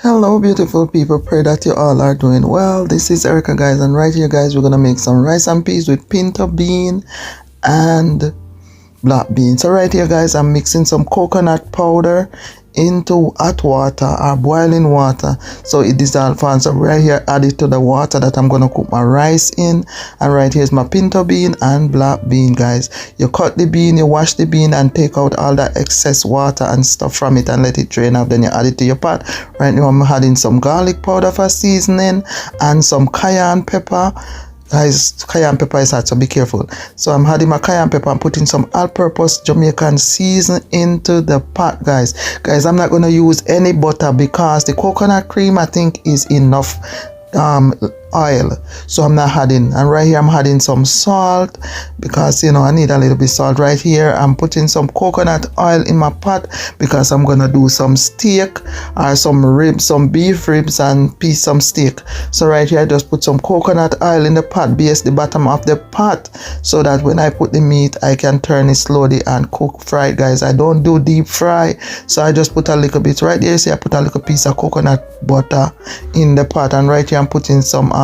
Hello beautiful people, pray that you all are doing well. This is Erica guys, and right here guys we're gonna make some rice and peas with pinto bean and black bean. So right here guys I'm mixing some coconut powder into hot water or boiling water so it dissolves. So right here add it to the water that I'm gonna cook my rice in, and right here's my pinto bean and black bean guys. You cut the bean, you wash the bean and take out all that excess water and stuff from it and let it drain out. Then you add it to your pot. Right now I'm adding some garlic powder for seasoning and some cayenne pepper. Guys, cayenne pepper is hot, so be careful. So I'm adding my cayenne pepper and putting some all-purpose Jamaican season into the pot, guys. Guys, I'm not going to use any butter because the coconut cream I think is enough oil, so I'm not adding. And right here I'm adding some salt because you know I need a little bit salt. Right here I'm putting some coconut oil in my pot because I'm gonna do some steak or some ribs, some beef ribs and some steak. So right here I just put some coconut oil in the pot, base the bottom of the pot, so that when I put the meat I can turn it slowly and cook fry, guys. I don't do deep fry, so I just put a little bit. Right there, see I put a little piece of coconut butter in the pot, and right here I'm putting some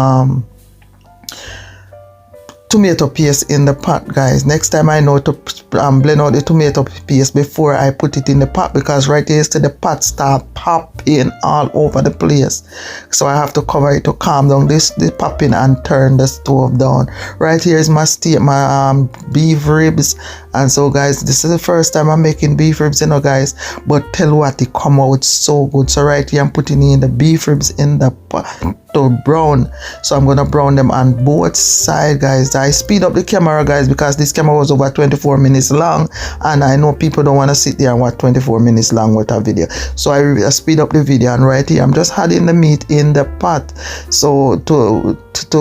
tomato paste in the pot, guys. Next time I know to blend out the tomato paste before I put it in the pot, because right here the pot start popping all over the place, so I have to cover it to calm down the popping and turn the stove down. Right here is my steak, my beef ribs. And so guys, this is the first time I'm making beef ribs, you know guys, but tell what, it come out so good. So right here I'm putting in the beef ribs in the pot to brown, so I'm gonna brown them on both sides, guys. I speed up the camera, guys, because this camera was over 24 minutes long, and I know people don't want to sit there and watch 24 minutes long with a video, so I speed up the video. And right here I'm just adding the meat in the pot so to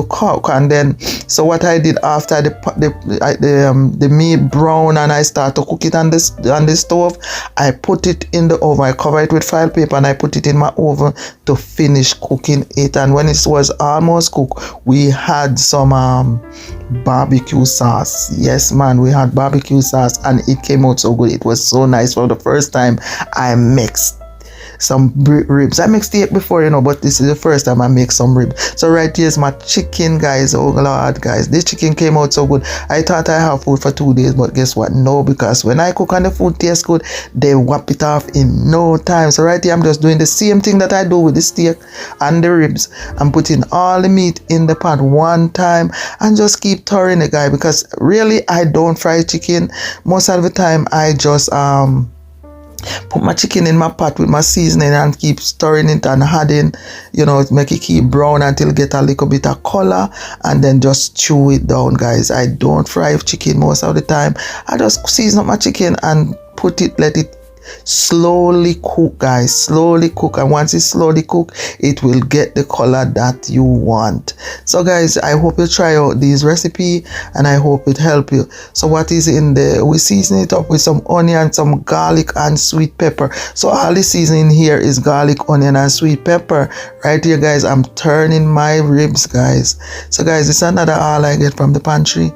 cook. And then so what I did after the meat brown and I start to cook it on the stove, I put it in the oven. I cover it with file paper and I put it in my oven to finish cooking it. And when it was almost cooked, we had some barbecue sauce. Yes man, we had barbecue sauce and it came out so good. It was so nice. For the first time I mixed some ribs. I mixed it before, you know, but this is the first time I make some ribs. So right here's my chicken, guys. Oh lord, guys, this chicken came out so good. I thought I have food for 2 days, but guess what? No, because when I cook and the food tastes good, they whap it off in no time. So right here I'm just doing the same thing that I do with the steak and the ribs. I'm putting all the meat in the pot one time and just keep stirring it, guys, because really I don't fry chicken. Most of the time I just put my chicken in my pot with my seasoning and keep stirring it and adding, you know, make it keep brown until it get a little bit of color, and then just chew it down, guys. I don't fry chicken most of the time. I just season up my chicken and put it, let it slowly cook, guys, slowly cook. And once it's slowly cooked, it will get the color that you want. So guys, I hope you try out this recipe and I hope it help you. So what is in there? We season it up with some onion, some garlic and sweet pepper. So all the seasoning here is garlic, onion and sweet pepper. Right here, guys, I'm turning my ribs, guys. So guys, it's another all I get from the pantry.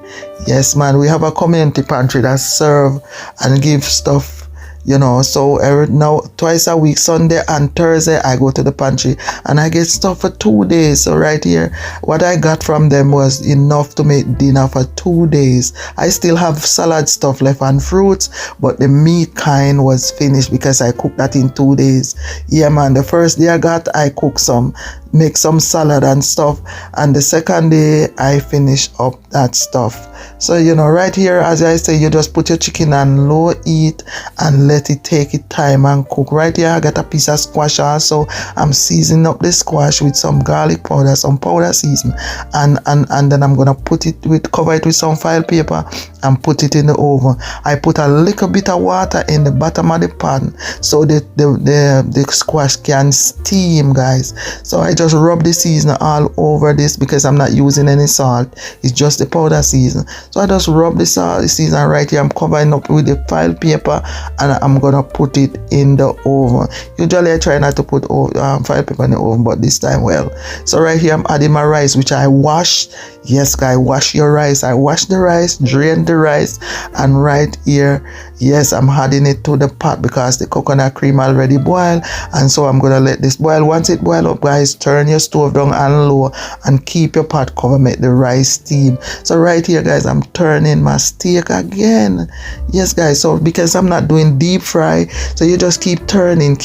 Yes man, we have a community pantry that serve and give stuff, you know. So now twice a week, Sunday and Thursday, I go to the pantry and I get stuff for 2 days. So right here, what I got from them was enough to make dinner for 2 days. I still have salad stuff left and fruits, but the meat kind was finished because I cooked that in 2 days. Yeah man, the first day I cooked some, make some salad and stuff, and the second day I finish up that stuff. So you know, right here, as I say, you just put your chicken on low heat and let it take its time and cook. Right here I got a piece of squash also. I'm seasoning up the squash with some garlic powder, some powder season, and then I'm gonna put it with, cover it with some file paper and put it in the oven. I put a little bit of water in the bottom of the pan so that the squash can steam, guys. So I just rub the seasoning all over this because I'm not using any salt. It's just the powder season. So I just rub the seasoning right here. I'm covering up with the file paper and I'm gonna put it in the oven. Usually I try not to put file paper in the oven, but this time, well. So right here I'm adding my rice, which I washed. Yes guys, wash your rice. I wash the rice, drain the rice, and right here, Yes, I'm adding it to the pot because the coconut cream already boiled, and so I'm gonna let this boil. Once it boil up, guys, turn your stove down and low and keep your pot covered, make the rice steam. So right here, guys, I'm turning my steak again. Yes, guys, so because I'm not doing deep fry, so you just keep turning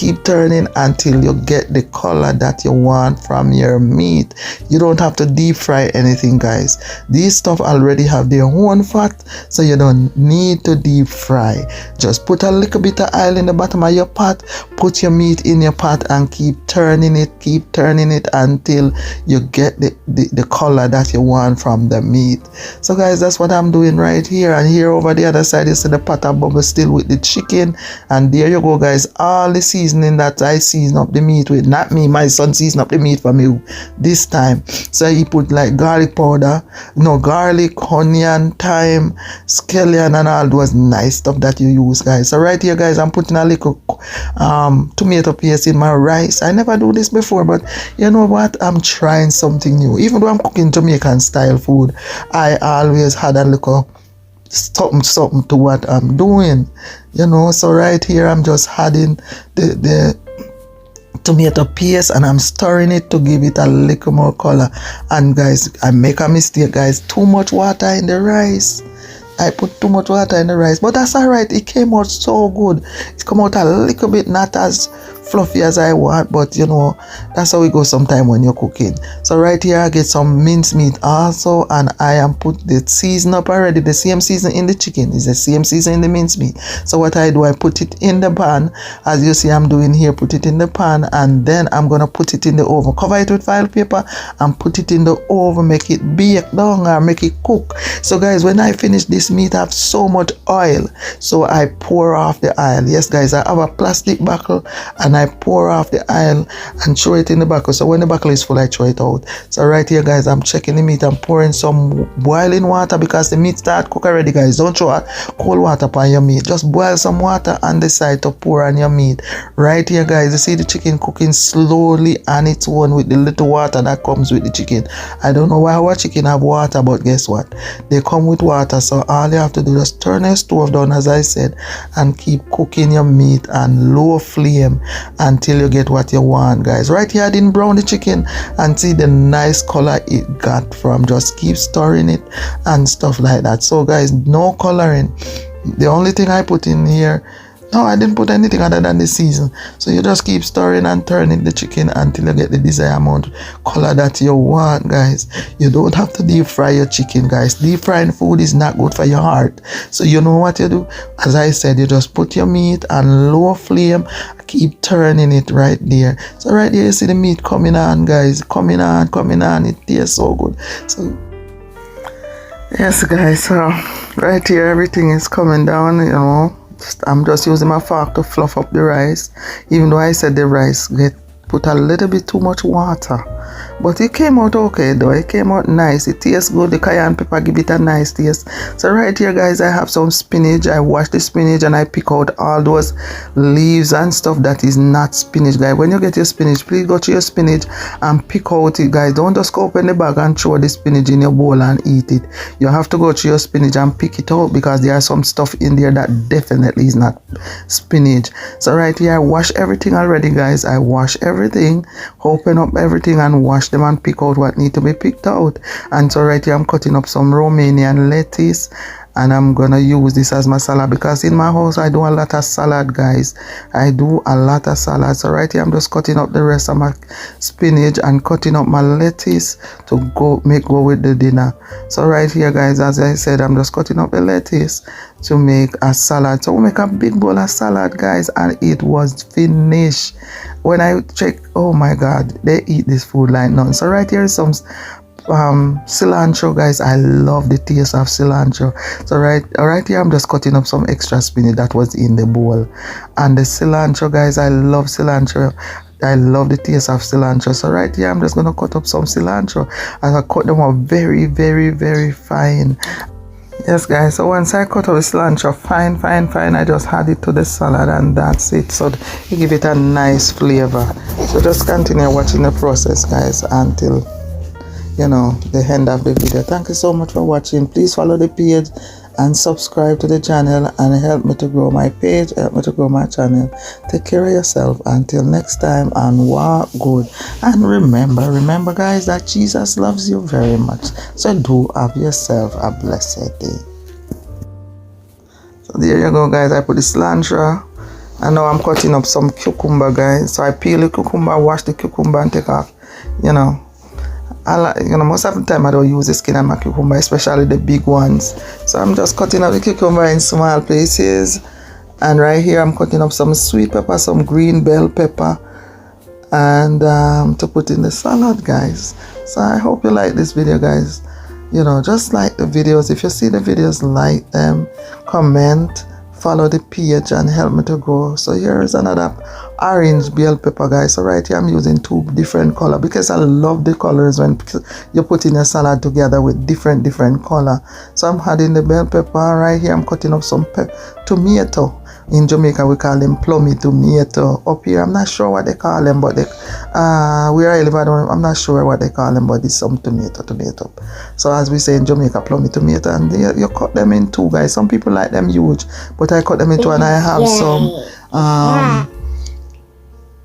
until you get the color that you want from your meat. You don't have to deep fry anything, guys. These stuff already have their own fat, so you don't need to deep fry. Just put a little bit of oil in the bottom of your pot, put your meat in your pot, and keep turning it until you get the color that you want from the meat. So guys, that's what I'm doing right here. And here over the other side, you see the pot of bubble still with the chicken. And there you go, guys, all the seasoning that I season up the meat with. Not me, my son season up the meat for me this time. So he put like garlic powder, garlic, onion, thyme, scallion, and all those nice stuff that you use, guys. So right here, guys, I'm putting a little tomato paste in my rice. I never do this before, but you know what, I'm trying something new. Even though I'm cooking Jamaican style food, I always had a little something to what I'm doing, so right here I'm just adding the tomato paste, and I'm stirring it to give it a little more color. And guys, I make a mistake, guys, too much water in the rice. I put too much water in the rice, but that's all right. It came out so good. It come out a little bit not as fluffy as I want, but that's how it goes sometimes when you're cooking. So right here I get some minced meat also, and I am put the season up already. The same season in the chicken is the same season in the minced meat. So what I do, I put it in the pan, as you see I'm doing here. Put it in the pan, and then I'm gonna put it in the oven. Cover it with foil paper and put it in the oven. Make it bake down or make it cook. So guys, when I finish this meat, I have so much oil, so I pour off the oil. Yes, guys, I have a plastic buckle, and I pour off the oil and throw it in the buckle. So when the buckle is full, I throw it out. So right here, guys, I'm checking the meat. I'm pouring some boiling water because the meat start cook already, guys. Don't throw cold water on your meat. Just boil some water on the side to pour on your meat. Right here, guys, you see the chicken cooking slowly on its own with the little water that comes with the chicken. I don't know why our chicken have water, but guess what? They come with water. So all you have to do is turn your stove down, as I said, and keep cooking your meat on low flame until you get what you want, guys. Right here I didn't brown the chicken, and see the nice color it got from just keep stirring it and stuff like that. So guys, no coloring. The only thing I put in here, no, I didn't put anything other than the season. So you just keep stirring and turning the chicken until you get the desired amount color that you want, guys. You don't have to deep fry your chicken, guys. Deep frying food is not good for your heart. So you know what you do? As I said, you just put your meat on low flame, keep turning it right there. So right there you see the meat coming on, guys. Coming on. It tastes so good. So yes, guys, so right here everything is coming down, I'm just using my fork to fluff up the rice, even though I said the rice put a little bit too much water, but it came out okay though. It came out nice. It tastes good. The cayenne pepper give it a nice taste. So right here, guys, I have some spinach. I wash the spinach and I pick out all those leaves and stuff that is not spinach, guys. When you get your spinach, please go to your spinach and pick out it, guys. Don't just go open the bag and throw the spinach in your bowl and eat it. You have to go to your spinach and pick it out, because there are some stuff in there that definitely is not spinach. So right here I wash everything already, guys. I wash everything, open up everything and wash them and pick out what need to be picked out. And so right here I'm cutting up some Romanian lettuce, and I'm gonna use this as my salad, because in my house I do a lot of salad, guys. I do a lot of salad. So right here I'm just cutting up the rest of my spinach and cutting up my lettuce to go with the dinner. So right here, guys, as I said, I'm just cutting up the lettuce to make a salad. So we make a big bowl of salad, guys, and it was finished. When I check, oh my god, they eat this food like none. So right here is some cilantro, guys. I love the taste of cilantro. So right here I'm just cutting up some extra spinach that was in the bowl, and the cilantro, guys, I love cilantro. I love the taste of cilantro. So right here I'm just gonna cut up some cilantro, and I cut them up very, very, very fine. Yes, guys, so once I cut out the cilantro fine, I just add it to the salad, and that's it. So you give it a nice flavor. So just continue watching the process, guys, until the end of the video. Thank you so much for watching. Please follow the page and subscribe to the channel and help me to grow my page, help me to grow my channel. Take care of yourself until next time, and walk good. And remember guys, that Jesus loves you very much. So do have yourself a blessed day. So there you go guys, I put the cilantro and now I'm cutting up some cucumber guys. So I peel the cucumber, wash the cucumber and take off, most of the time I don't use the skin of my cucumber, especially the big ones. So I'm just cutting up the cucumber in small pieces. And right here I'm cutting up some sweet pepper, some green bell pepper, and to put in the salad guys. So I hope you like this video guys. Just like the videos. If you see the videos, like them, comment, follow the page and help me to grow. So here is another orange bell pepper guys. So right here I'm using 2 different colors because I love the colors when you put in a salad together with different color. So I'm adding the bell pepper. Right here I'm cutting up some tomato. In Jamaica we call them plummy tomato. Up here I'm not sure what they call them, but where I live I'm not sure what they call them, but it's some tomato. So as we say in Jamaica, plummy tomato, and you cut them in 2 guys. Some people like them huge, but I cut them into, and I have some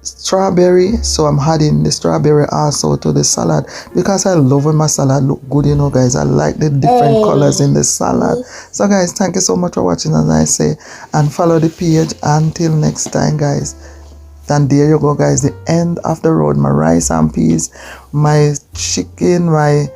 strawberry. So I'm adding the strawberry also to the salad because I love when my salad look good, guys. I like the different colors in the salad. So guys, thank you so much for watching, as I say, and follow the page until next time guys. And there you go guys, the end of the road. My rice and peas, my chicken, my